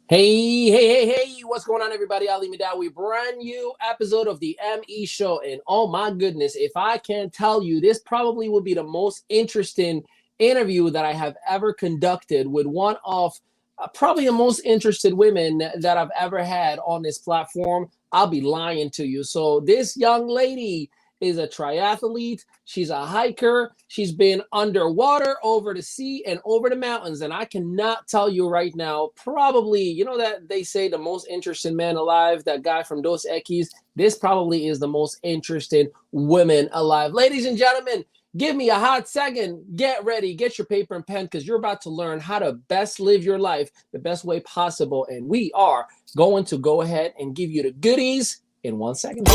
Hey, what's going on, everybody? Ali Midawi, brand new episode of the ME Show. And oh my goodness, if I can tell you, this probably will be the most interesting interview that I have ever conducted with one of probably the most interested women that I've ever had on this platform. I'll be lying to you. So, this young lady is a triathlete. She's a hiker. She's been underwater, over the sea, and over the mountains. And I cannot tell you right now, probably, you know that they say the most interesting man alive, that guy from Dos Equis. This probably is the most interesting woman alive. Ladies and gentlemen, give me a hot second. Get ready. Get your paper and pen because you're about to learn how to best live your life the best way possible. And we are going to go ahead and give you the goodies in 1 second.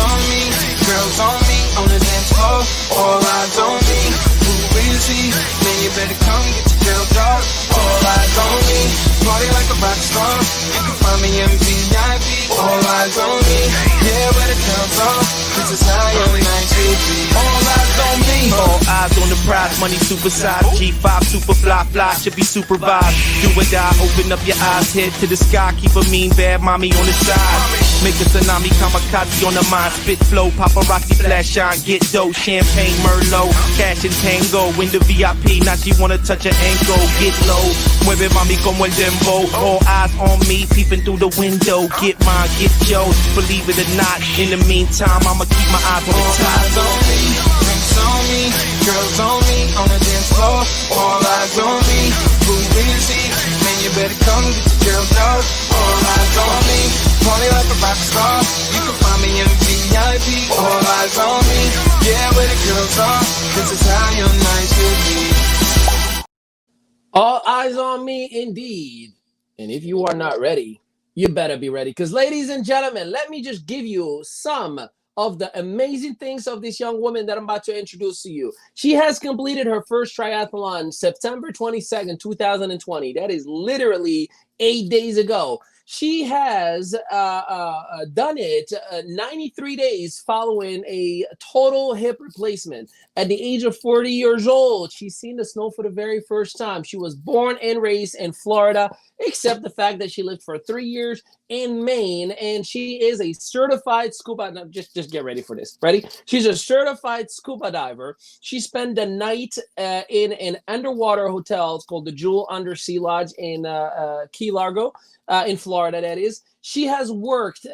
On me, girls on me, on the dance floor, all eyes on me. Who is he? Man, you better come get your girl dog. All eyes on me, party like a rock star. You can find me in VIP. All eyes on me, yeah, where the girls are. This is how your night should be. All eyes on me, all eyes on the prize, money super size. G5 super fly, should be supervised. Do or die, open up your eyes, head to the sky. Keep a mean bad mommy on the side. Make a tsunami, kamikaze on the mind. Spit flow, paparazzi flash shine. Get dough, champagne, Merlot. Cash and tango, in the VIP. Now she wanna touch her ankle. Get low, mueve mami como el dembow. All eyes on me, peeping through the window. Get mine, get yours, believe it or not. In the meantime, I'ma keep my eyes on the all top. eyes on me, drinks on me, girls on me, on the dance floor. All eyes on me, who is he? Man, you better come get your girl dog. All eyes on me, party like a rock star. You can find me in VIP. All eyes on me, yeah, where the girls are. This is how your night should be. All eyes on me, indeed. And if you are not ready, you better be ready. Because, ladies and gentlemen, let me just give you some of the amazing things of this young woman that I'm about to introduce to you. She has completed her first triathlon September 22nd, 2020. That is literally 8 days ago. She has done it 93 days following a total hip replacement. At the age of 40 years old, she's seen the snow for the very first time. She was born and raised in Florida, except the fact that she lived for 3 years in Maine, and she is a certified scuba. No, just get ready for this. Ready? She's a certified scuba diver. She spent the night in an underwater hotel. It's called the Jewel Undersea Lodge in Key Largo. In Florida, that is. She has worked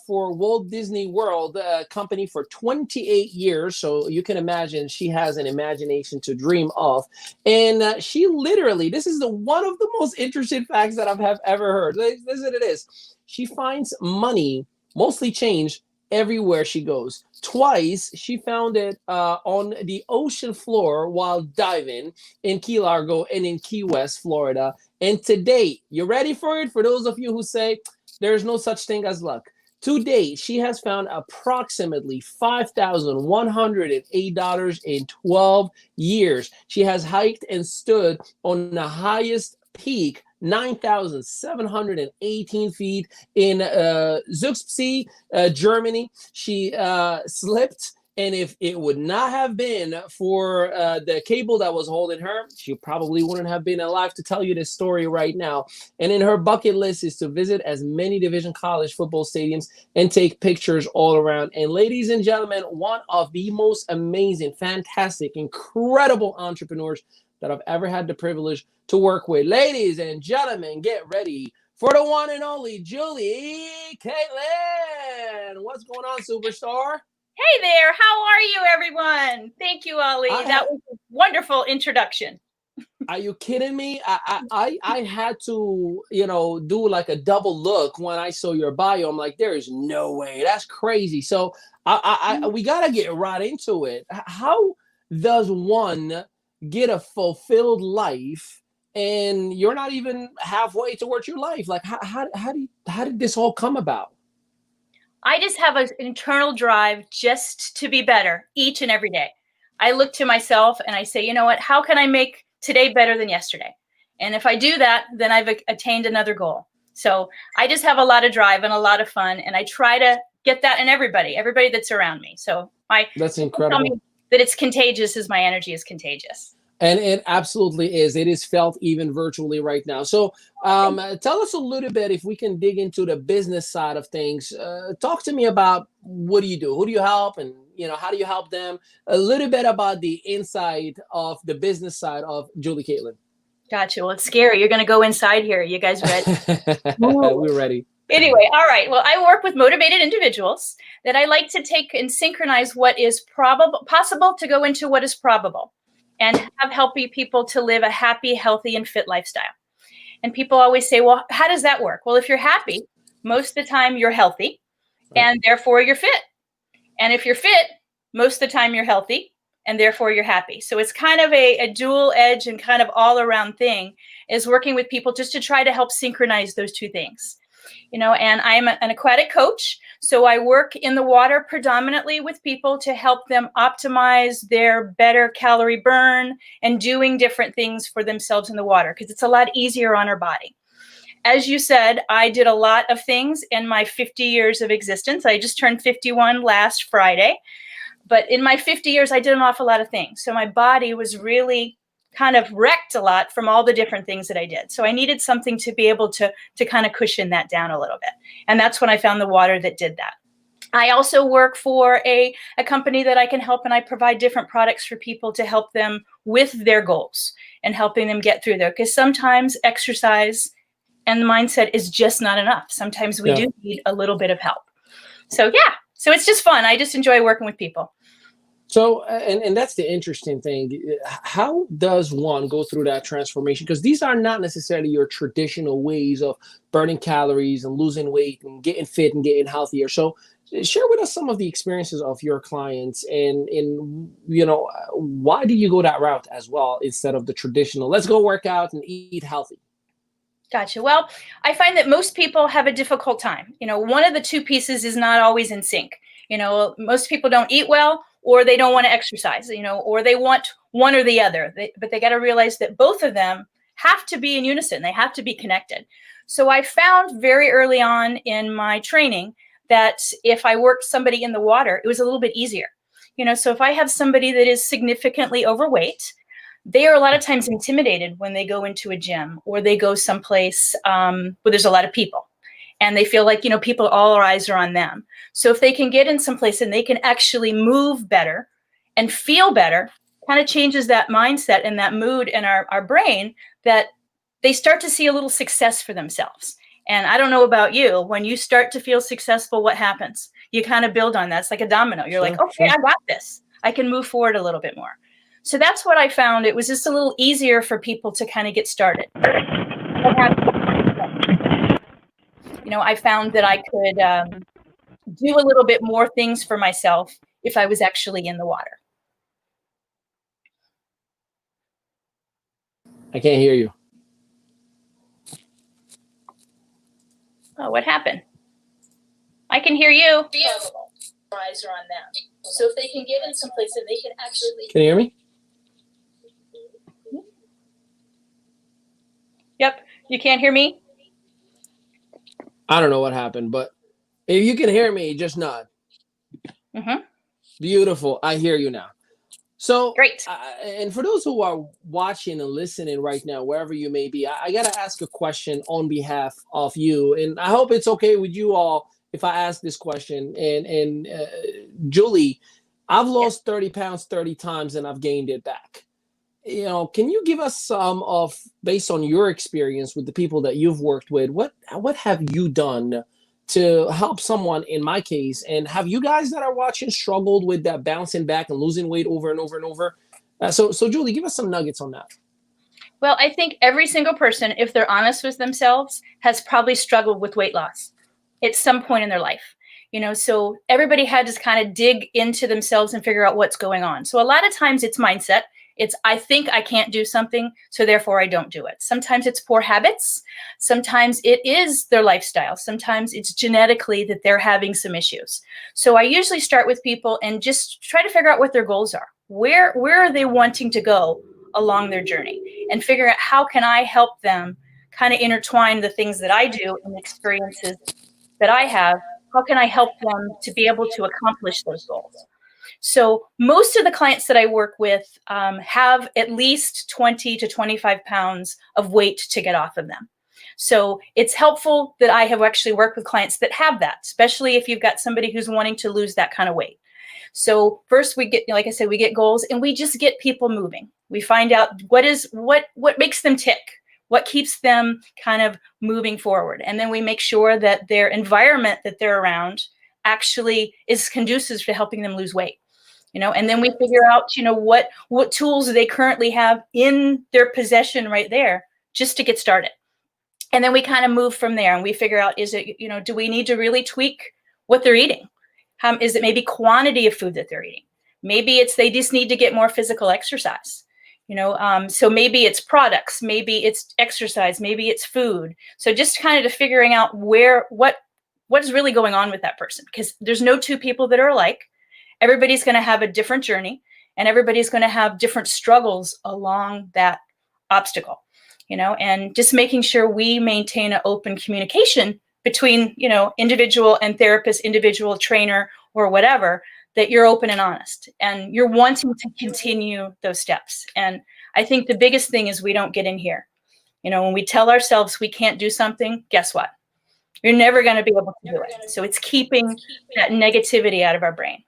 for Walt Disney World company for 28 years. So you can imagine she has an imagination to dream of. And she literally, this is one of the most interesting facts that I've ever heard. Listen to this. She finds money, mostly change, everywhere she goes. Twice, she found it on the ocean floor while diving in Key Largo and in Key West, Florida. And to date, you ready for it? For those of you who say there's no such thing as luck. To date, she has found approximately $5,108 in 12 years. She has hiked and stood on the highest peak, 9,718 feet in Zugspee, Germany. She slipped, and if it would not have been for the cable that was holding her, she probably wouldn't have been alive to tell you this story right now. And in her bucket list is to visit as many Division College football stadiums and take pictures all around. And ladies and gentlemen, one of the most amazing, fantastic, incredible entrepreneurs that I've ever had the privilege to work with. Ladies and gentlemen, get ready for the one and only Julie Catlin. What's going on, superstar? Hey there. How are you, everyone? Thank you, Ali. That was a wonderful introduction. Are you kidding me? I had to, do like a double look when I saw your bio. I'm like, there is no way. That's crazy. So we got to get right into it. How does one get a fulfilled life and you're not even halfway towards your life? Like, how did this all come about? I just have an internal drive just to be better each and every day. I look to myself and I say, you know what, how can I make today better than yesterday? And if I do that, then I've attained another goal. So I just have a lot of drive and a lot of fun. And I try to get that in everybody that's around me. So that's incredible. Tell me that it's contagious as my energy is contagious. And it absolutely is. It is felt even virtually right now. So tell us a little bit, if we can dig into the business side of things. Talk to me about, what do you do? Who do you help? And, how do you help them? A little bit about the inside of the business side of Julie Caitlin. Gotcha. Well, it's scary. You're going to go inside here. You guys ready? We're ready. Anyway, all right. Well, I work with motivated individuals that I like to take and synchronize what is possible to go into what is probable, and have helping people to live a happy, healthy, and fit lifestyle. And people always say, well, how does that work? Well, if you're happy, most of the time you're healthy, and therefore you're fit. And if you're fit, most of the time you're healthy, and therefore you're happy. So it's kind of a dual edge and kind of all around thing, is working with people just to try to help synchronize those two things. And I'm an aquatic coach. So I work in the water predominantly with people to help them optimize their better calorie burn and doing different things for themselves in the water, because it's a lot easier on our body. As you said, I did a lot of things in my 50 years of existence. I just turned 51 last Friday. But in my 50 years, I did an awful lot of things. So my body was really kind of wrecked a lot from all the different things that I did. So I needed something to be able to kind of cushion that down a little bit. And that's when I found the water that did that. I also work for a company that I can help, and I provide different products for people to help them with their goals and helping them get through there. Because sometimes exercise and the mindset is just not enough. Sometimes we do need a little bit of help. So so it's just fun. I just enjoy working with people. So, and that's the interesting thing. How does one go through that transformation? Because these are not necessarily your traditional ways of burning calories and losing weight and getting fit and getting healthier. So share with us some of the experiences of your clients, and why do you go that route as well, instead of the traditional, let's go work out and eat healthy? Gotcha. Well, I find that most people have a difficult time. One of the two pieces is not always in sync. Most people don't eat well, or they don't want to exercise, or they want one or the other. But they got to realize that both of them have to be in unison. They have to be connected. So I found very early on in my training that if I worked somebody in the water, it was a little bit easier. So if I have somebody that is significantly overweight, they are a lot of times intimidated when they go into a gym or they go someplace where there's a lot of people. And they feel like, people, all our eyes are on them. So if they can get in some place and they can actually move better and feel better, kind of changes that mindset and that mood in our brain, that they start to see a little success for themselves. And I don't know about you, when you start to feel successful, what happens? You kind of build on that. It's like a domino. You're like, okay, I got this. I can move forward a little bit more. So that's what I found. It was just a little easier for people to kind of get started. I found that I could do a little bit more things for myself if I was actually in the water. I can't hear you. Oh, what happened? I can hear you. Eyes are on them. So if they can get in some place and they can actually. Can you hear me? Yep. You can't hear me? I don't know what happened, but if you can hear me, just nod. Mm-hmm. Beautiful. I hear you now. So great. And for those who are watching and listening right now, wherever you may be, I got to ask a question on behalf of you. And I hope it's okay with you all if I ask this question. And Julie, I've lost 30 pounds 30 times and I've gained it back. Can you give us some of, based on your experience with the people that you've worked with, what have you done to help someone in my case? And have you guys that are watching struggled with that bouncing back and losing weight over and over and over? So Julie, give us some nuggets on that. Well, I think every single person, if they're honest with themselves, has probably struggled with weight loss at some point in their life. So everybody had to kind of dig into themselves and figure out what's going on. So a lot of times it's mindset. It's, I think I can't do something, so therefore I don't do it. Sometimes it's poor habits. Sometimes it is their lifestyle. Sometimes it's genetically that they're having some issues. So I usually start with people and just try to figure out what their goals are. Where are they wanting to go along their journey? And figure out how can I help them kind of intertwine the things that I do and the experiences that I have. How can I help them to be able to accomplish those goals? So most of the clients that I work with have at least 20 to 25 pounds of weight to get off of them. So it's helpful that I have actually worked with clients that have that, especially if you've got somebody who's wanting to lose that kind of weight. So first we get, like I said, we get goals and we just get people moving. We find out what makes them tick, what keeps them kind of moving forward. And then we make sure that their environment that they're around actually is conducive to helping them lose weight. And then we figure out, what tools they currently have in their possession right there just to get started. And then we kind of move from there and we figure out, is it, do we need to really tweak what they're eating? Is it maybe quantity of food that they're eating? Maybe it's they just need to get more physical exercise. So maybe it's products, maybe it's exercise, maybe it's food. So just kind of figuring out what is really going on with that person, because there's no two people that are alike. Everybody's going to have a different journey and everybody's going to have different struggles along that obstacle, and just making sure we maintain an open communication between, individual and therapist, individual trainer or whatever, that you're open and honest and you're wanting to continue those steps. And I think the biggest thing is we don't get in here. When we tell ourselves we can't do something, guess what? You're never going to be able to do it. So it's keeping that negativity out of our brain.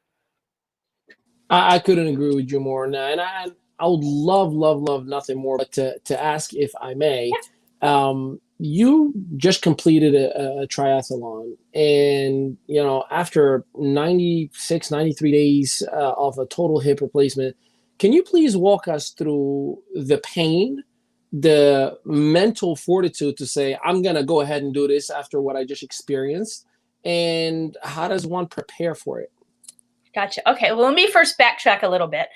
I couldn't agree with you more. And I would love nothing more but to ask, if I may, you just completed a triathlon, and after 96, 93 days of a total hip replacement, can you please walk us through the pain, the mental fortitude to say, I'm going to go ahead and do this after what I just experienced, and how does one prepare for it? Gotcha. Okay. Well, let me first backtrack a little bit.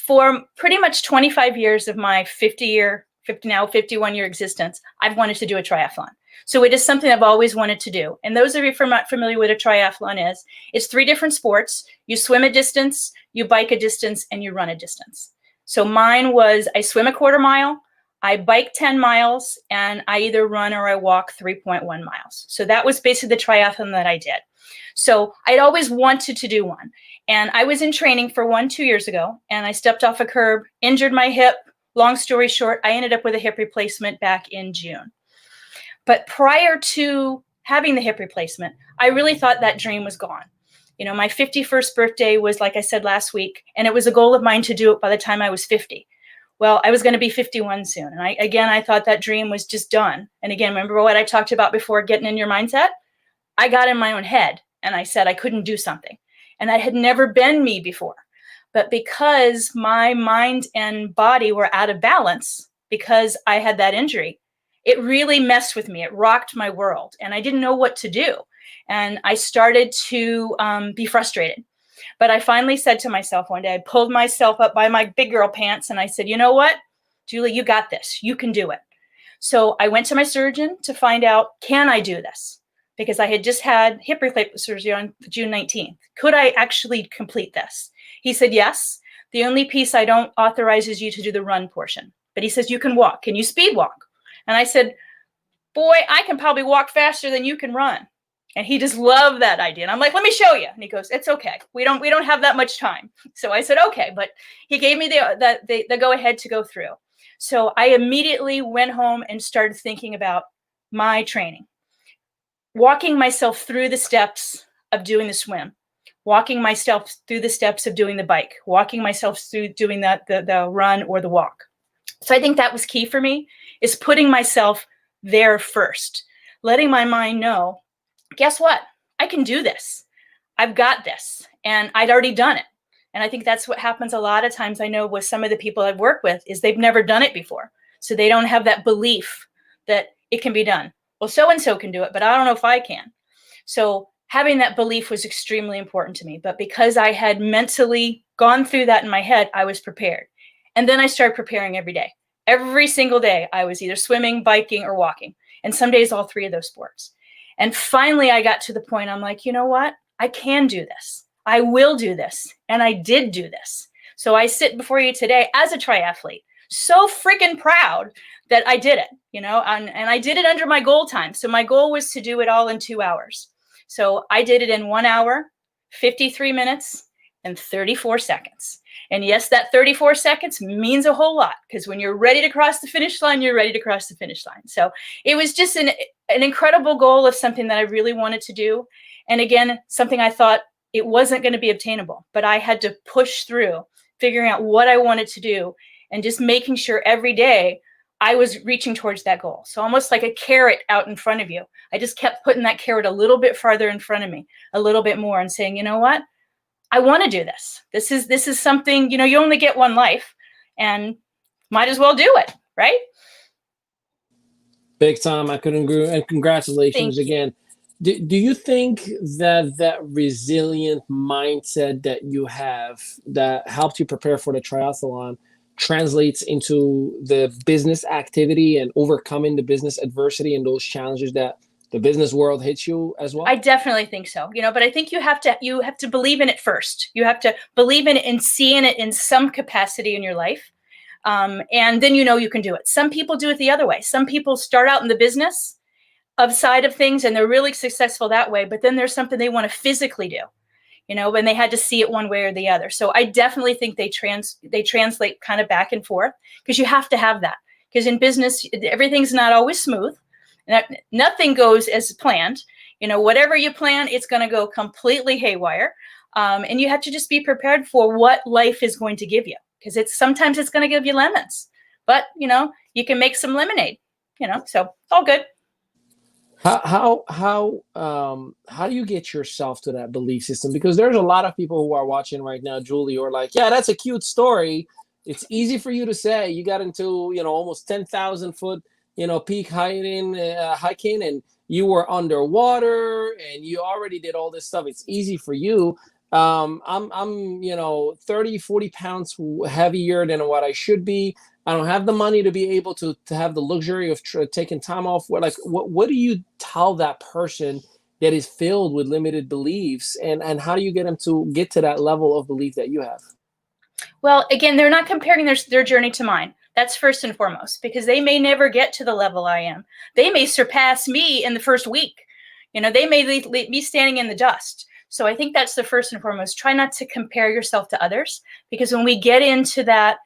For pretty much 25 years of my 51-year existence, I've wanted to do a triathlon. So it is something I've always wanted to do. And those of you who are not familiar with a triathlon it's 3 different sports. You swim a distance, you bike a distance, and you run a distance. So mine was, I swim a quarter mile, I bike 10 miles, and I either run or I walk 3.1 miles. So that was basically the triathlon that I did. So I'd always wanted to do one. And I was in training for one 2 years ago, and I stepped off a curb, injured my hip. Long story short, I ended up with a hip replacement back in June. But prior to having the hip replacement, I really thought that dream was gone. My 51st birthday was, like I said, last week, and it was a goal of mine to do it by the time I was 50. Well, I was going to be 51 soon. And I thought that dream was just done. And again, remember what I talked about before, getting in your mindset? I got in my own head and I said I couldn't do something. And that had never been me before. But because my mind and body were out of balance, because I had that injury, it really messed with me. It rocked my world and I didn't know what to do. And I started to be frustrated. But I finally said to myself one day, I pulled myself up by my big girl pants and I said, you know what, Julie, you got this. You can do it. So I went to my surgeon to find out, can I do this? Because I had just had hip replacement surgery on June 19th. Could I actually complete this? He said, yes. The only piece I don't authorize is you to do the run portion. But he says, you can walk. Can you speed walk? And I said, boy, I can probably walk faster than you can run. And he just loved that idea. And I'm like, let me show you. And he goes, it's okay. We don't have that much time. So I said, okay. But he gave me the go ahead to go through. So I immediately went home and started thinking about my training. Walking myself through the steps of doing the swim, walking myself through the steps of doing the bike, walking myself through doing the run or the walk. So I think that was key for me, is putting myself there first, letting my mind know, guess what? I can do this. I've got this. And I'd already done it. And I think that's what happens a lot of times, I know, with some of the people I've worked with, is they've never done it before. So they don't have that belief that it can be done. Well, so-and-so can do it, but I don't know if I can. So having that belief was extremely important to me. But because I had mentally gone through that in my head, I was prepared. And then I started preparing every day. Every single day, I was either swimming, biking, or walking. And some days, all 3 of those sports. And finally, I got to the point, I'm like, you know what? I can do this. I will do this. And I did do this. So I sit before you today as a triathlete, so freaking proud that I did it, and I did it under my goal time. So my goal was to do it all in 2 hours. So I did it in 1 hour, 53 minutes, and 34 seconds. And yes, that 34 seconds means a whole lot, because when you're ready to cross the finish line, you're ready to cross the finish line. So it was just an incredible goal of something that I really wanted to do. And again, something I thought it wasn't going to be obtainable, but I had to push through figuring out what I wanted to do and just making sure every day I was reaching towards that goal. So almost like a carrot out in front of you. I just kept putting that carrot a little bit farther in front of me, a little bit more, and saying, you know what? I want to do this. This is something, you know, you only get one life, and might as well do it, right? Big time. I couldn't agree. And congratulations again. Do you think that that resilient mindset that you have that helped you prepare for the triathlon translates into the business activity and overcoming the business adversity and those challenges that the business world hits you as well? I definitely think so, you know, but I think you have to believe in it first. You have to believe in it and see in it in some capacity in your life. And then, you know, you can do it. Some people do it the other way. Some people start out in the business of side of things and they're really successful that way, but then there's something they want to physically do, you know, when they had to see it one way or the other. So I definitely think they translate kind of back and forth, because you have to have that, because in business, everything's not always smooth. Nothing goes as planned. You know, whatever you plan, it's going to go completely haywire. And you have to just be prepared for what life is going to give you, because sometimes it's going to give you lemons, but you know, you can make some lemonade, you know, so all good. How do you get yourself to that belief system? Because there's a lot of people who are watching right now, Julie, who are like, yeah, that's a cute story. It's easy for you to say. You got into, you know, almost 10,000 foot, you know, peak hiking, and you were underwater and you already did all this stuff. It's easy for you. I'm, you know, 30, 40 pounds heavier than what I should be. I don't have the money to be able to have the luxury of taking time off. What do you tell that person that is filled with limited beliefs, and how do you get them to get to that level of belief that you have? Well, again, they're not comparing their journey to mine. That's first and foremost, because they may never get to the level I am. They may surpass me in the first week. You know, they may leave me standing in the dust. So I think that's the first and foremost. Try not to compare yourself to others, because when we get into that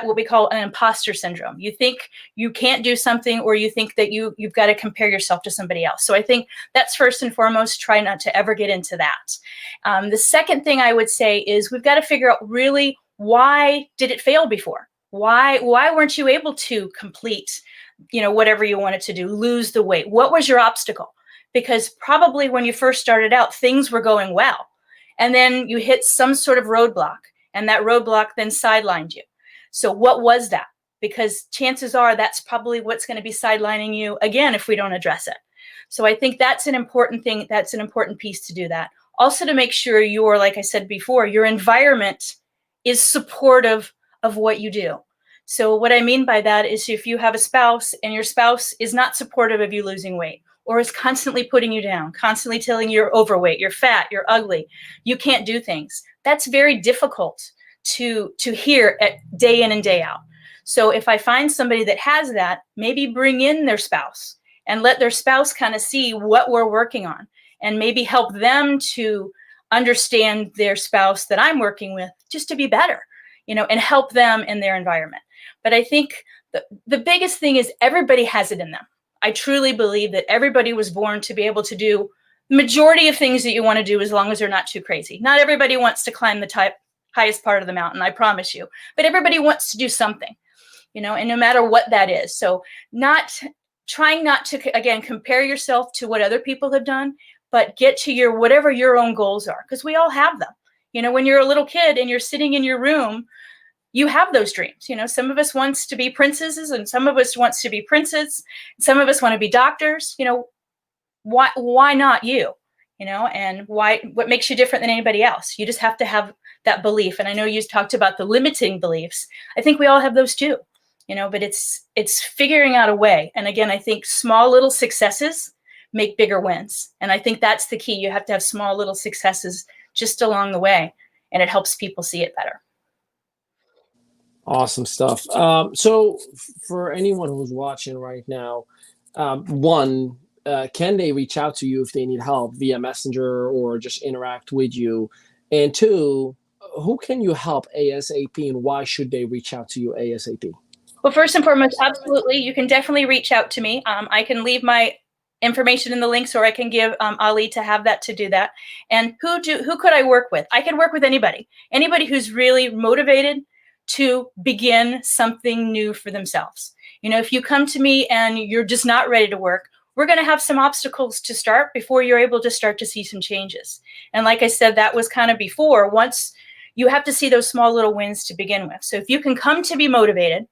what we call an imposter syndrome. You think you can't do something, or you think that you've got to compare yourself to somebody else. So I think that's first and foremost. Try not to ever get into that. The second thing I would say is we've got to figure out really, why did it fail before? Why weren't you able to complete, you know, whatever you wanted to do, lose the weight? What was your obstacle? Because probably when you first started out, things were going well, and then you hit some sort of roadblock, and that roadblock then sidelined you. So what was that? Because chances are that's probably what's going to be sidelining you again if we don't address it. So I think that's an important thing. That's an important piece to do that. Also, to make sure like I said before, your environment is supportive of what you do. So what I mean by that is, if you have a spouse and your spouse is not supportive of you losing weight, or is constantly putting you down, constantly telling you you're overweight, you're fat, you're ugly, you can't do things, that's very difficult to hear day in and day out. So if I find somebody that has that, maybe bring in their spouse and let their spouse kind of see what we're working on, and maybe help them to understand their spouse that I'm working with, just to be better, you know, and help them in their environment. But I think the biggest thing is everybody has it in them. I truly believe that everybody was born to be able to do the majority of things that you want to do, as long as they're not too crazy. Not everybody wants to climb the highest part of the mountain, I promise you, but everybody wants to do something, you know, and no matter what that is. So trying not to, again, compare yourself to what other people have done, but get to whatever your own goals are, because we all have them. You know, when you're a little kid and you're sitting in your room, you have those dreams. You know, some of us wants to be princesses, and some of us wants to be princes. Some of us want to be doctors. You know, why not you? You know, and what makes you different than anybody else? You just have to have that belief. And I know you talked about the limiting beliefs. I think we all have those too. You know, but it's figuring out a way. And again, I think small little successes make bigger wins. And I think that's the key. You have to have small little successes just along the way, and it helps people see it better. Awesome stuff. So for anyone who's watching right now, can they reach out to you if they need help via Messenger, or just interact with you? And two, who can you help ASAP, and why should they reach out to you ASAP? Well, first and foremost, absolutely, you can definitely reach out to me. I can leave my information in the links, or I can give Ali to have that to do that. And who could I work with? I could work with anybody who's really motivated to begin something new for themselves. You know, if you come to me and you're just not ready to work, we're going to have some obstacles to start before you're able to start to see some changes. And like I said, that was kind of before. Once you have to see those small little wins to begin with. So if you can come to be motivated,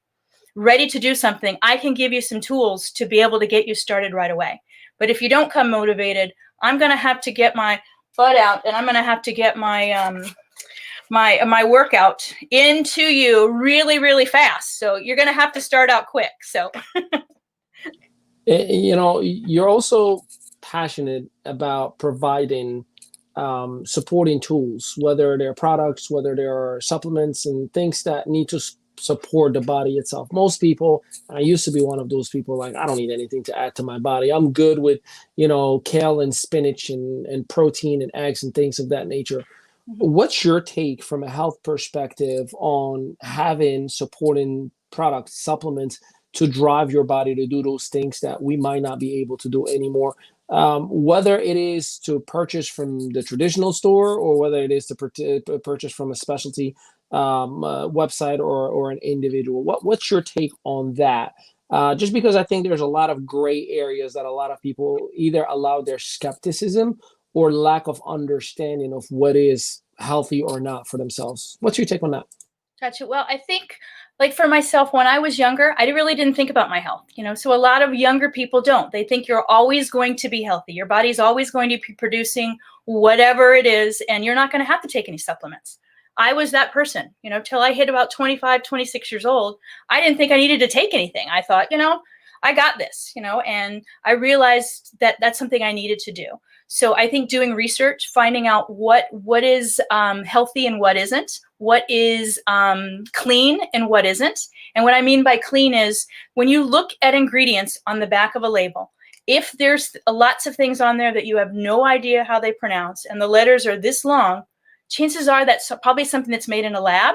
ready to do something, I can give you some tools to be able to get you started right away. But if you don't come motivated, I'm going to have to get my butt out, and I'm going to have to get my my workout into you really, really fast. So you're going to have to start out quick. So You know, you're also passionate about providing supporting tools, whether they're products, whether they're supplements and things that need to support the body itself. Most people, I used to be one of those people, like, I don't need anything to add to my body. I'm good with, you know, kale and spinach and protein and eggs and things of that nature. What's your take from a health perspective on having supporting products, supplements to drive your body to do those things that we might not be able to do anymore? Whether it is to purchase from the traditional store or whether it is to purchase from a specialty website or an individual. What's your take on that? Just because I think there's a lot of gray areas that a lot of people either allow their skepticism or lack of understanding of what is healthy or not for themselves. What's your take on that? Gotcha. Well, I think, like, for myself, when I was younger, I really didn't think about my health, you know, so a lot of younger people don't. They think you're always going to be healthy. Your body's always going to be producing whatever it is, and you're not going to have to take any supplements. I was that person, you know, till I hit about 25, 26 years old. I didn't think I needed to take anything. I thought, you know, I got this, you know, and I realized that that's something I needed to do. So I think doing research, finding out what is healthy and what isn't, what is clean and what isn't. And what I mean by clean is when you look at ingredients on the back of a label, if there's lots of things on there that you have no idea how they pronounce and the letters are this long, chances are that's probably something that's made in a lab,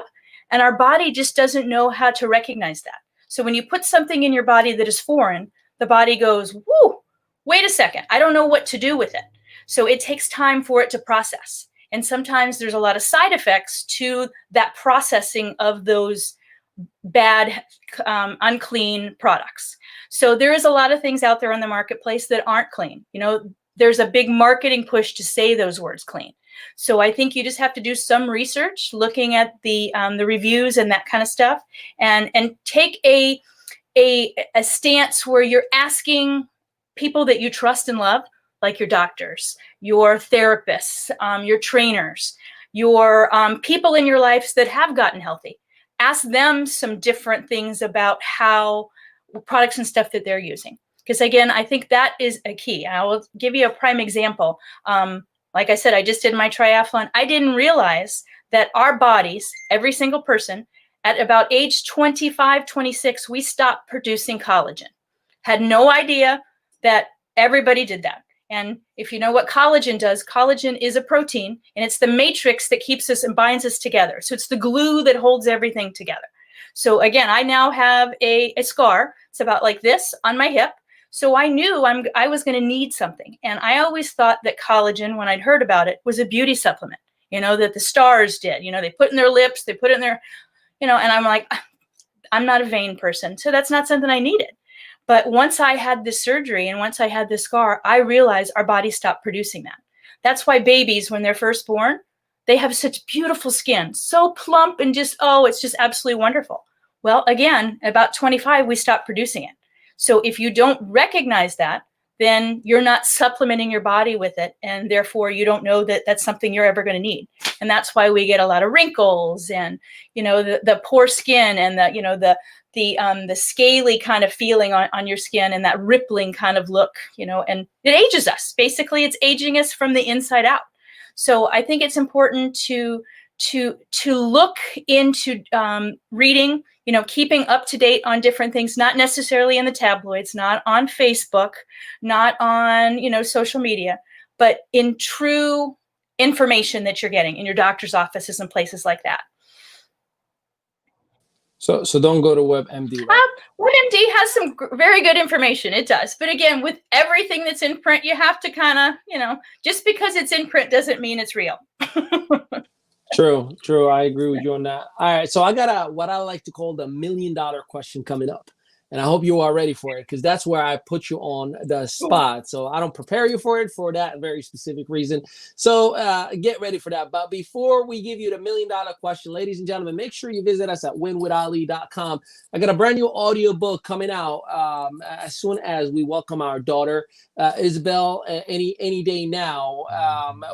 and our body just doesn't know how to recognize that. So when you put something in your body that is foreign, the body goes, whoo, wait a second, I don't know what to do with it. So it takes time for it to process. And sometimes there's a lot of side effects to that processing of those bad, unclean products. So there is a lot of things out there in the marketplace that aren't clean. You know, there's a big marketing push to say those words clean. So I think you just have to do some research, looking at the reviews and that kind of stuff, and take a stance where you're asking people that you trust and love, like your doctors, your therapists, your trainers, your people in your lives that have gotten healthy. Ask them some different things about how products and stuff that they're using. Because again, I think that is a key. I will give you a prime example. Like I said, I just did my triathlon. I didn't realize that our bodies, every single person, at about age 25, 26, we stopped producing collagen. Had no idea that everybody did that. And if you know what collagen does, collagen is a protein, and it's the matrix that keeps us and binds us together. So it's the glue that holds everything together. So again, I now have a scar. It's about like this on my hip. So I knew I was going to need something. And I always thought that collagen, when I'd heard about it, was a beauty supplement, you know, that the stars did. You know, they put in their lips, they put it in their, you know, and I'm like, I'm not a vain person. So that's not something I needed. But once I had this surgery and once I had this scar, I realized our body stopped producing that. That's why babies, when they're first born, they have such beautiful skin, so plump and just, oh, it's just absolutely wonderful. Well, again, about 25, we stopped producing it. So if you don't recognize that, then you're not supplementing your body with it. And therefore, you don't know that that's something you're ever going to need. And that's why we get a lot of wrinkles and, you know, the poor skin and the, you know, the scaly kind of feeling on your skin and that rippling kind of look, you know, and it ages us. Basically, it's aging us from the inside out. So I think it's important to look into reading, you know, keeping up to date on different things, not necessarily in the tabloids, not on Facebook, not on, you know, social media, but in true information that you're getting in your doctor's offices and places like that. So don't go to WebMD, right? WebMD has some very good information. It does. But again, with everything that's in print, you have to kind of, just because it's in print doesn't mean it's real. True. I agree with you on that. All right. So I got what I like to call the $1 million question coming up. And I hope you are ready for it, because that's where I put you on the spot. So I don't prepare you for it for that very specific reason. So get ready for that. But before we give you the $1 million question, ladies and gentlemen, make sure you visit us at winwithali.com. I got a brand new audiobook coming out as soon as we welcome our daughter, Isabel, any day now.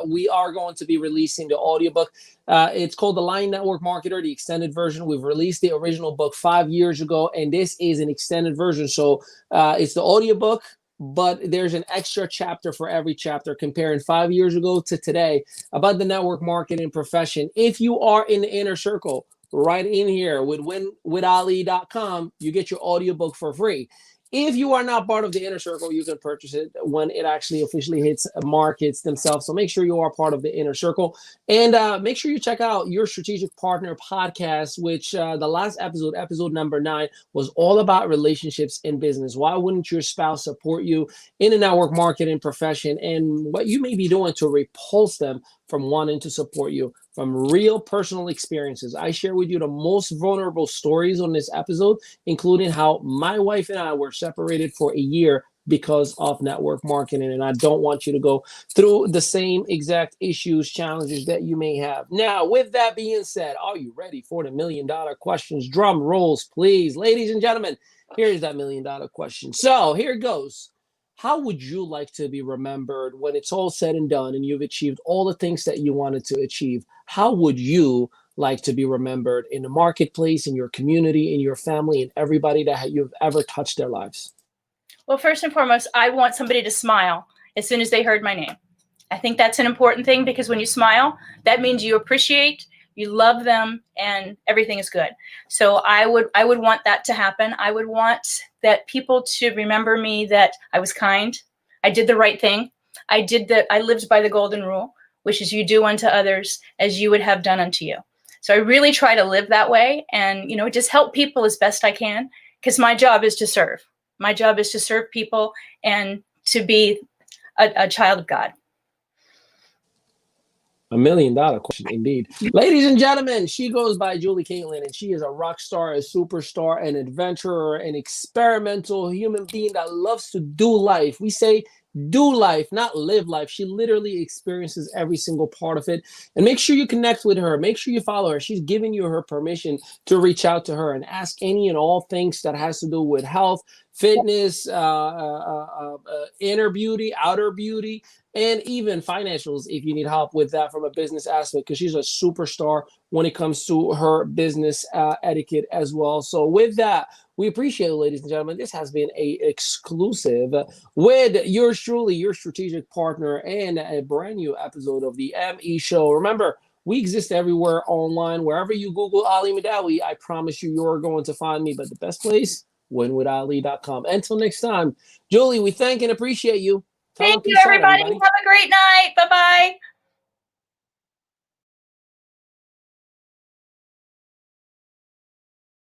We are going to be releasing the audiobook. It's called The Line Network Marketer, the extended version. We've released the original book 5 years ago, and this is an extended version. So it's the audiobook, but there's an extra chapter for every chapter comparing 5 years ago to today about the network marketing profession. If you are in the inner circle, right in here with winwithali.com, you get your audiobook for free. If you are not part of the inner circle, you can purchase it when it actually officially hits markets themselves. So make sure you are part of the inner circle, and make sure you check out Your Strategic Partner podcast, which the last episode number 9, was all about relationships in business. Why wouldn't your spouse support you in the network marketing profession, and what you may be doing to repulse them from wanting to support you? From real personal experiences, I share with you the most vulnerable stories on this episode, including how my wife and I were separated for a year because of network marketing. And I don't want you to go through the same exact issues, challenges that you may have. Now, with that being said, are you ready for the $1 million questions? Drum rolls, please. Ladies and gentlemen, here's that $1 million question. So here it goes. How would you like to be remembered when it's all said and done and you've achieved all the things that you wanted to achieve? How would you like to be remembered in the marketplace, in your community, in your family, and everybody that you've ever touched their lives? Well, first and foremost, I want somebody to smile as soon as they heard my name. I think that's an important thing, because when you smile, that means you appreciate, you love them, and everything is good. So I would want that to happen. I would want that people to remember me, that I was kind, I did the right thing, I lived by the golden rule, which is you do unto others as you would have done unto you. So I really try to live that way, and just help people as best I can, because my job is to serve. My job is to serve people and to be a child of God. $1 million question indeed. Ladies and gentlemen, she goes by Julie Catlin, and she is a rock star, a superstar, an adventurer, an experimental human being that loves to do life. We say do life, not live life. She literally experiences every single part of it. And make sure you connect with her. Make sure you follow her. She's giving you her permission to reach out to her and ask any and all things that has to do with health, fitness, inner beauty, outer beauty, and even financials if you need help with that from a business aspect, because she's a superstar when it comes to her business etiquette as well. So with that, we appreciate it, ladies and gentlemen. This has been a exclusive with yours truly, your strategic partner, and a brand new episode of the ME Show. Remember, we exist everywhere online. Wherever you Google Ali Madawi, I promise you're going to find me. But the best place, winwithali.com. Until next time, Julie, we thank and appreciate you. Thank you, everybody. Have a great night. Bye-bye.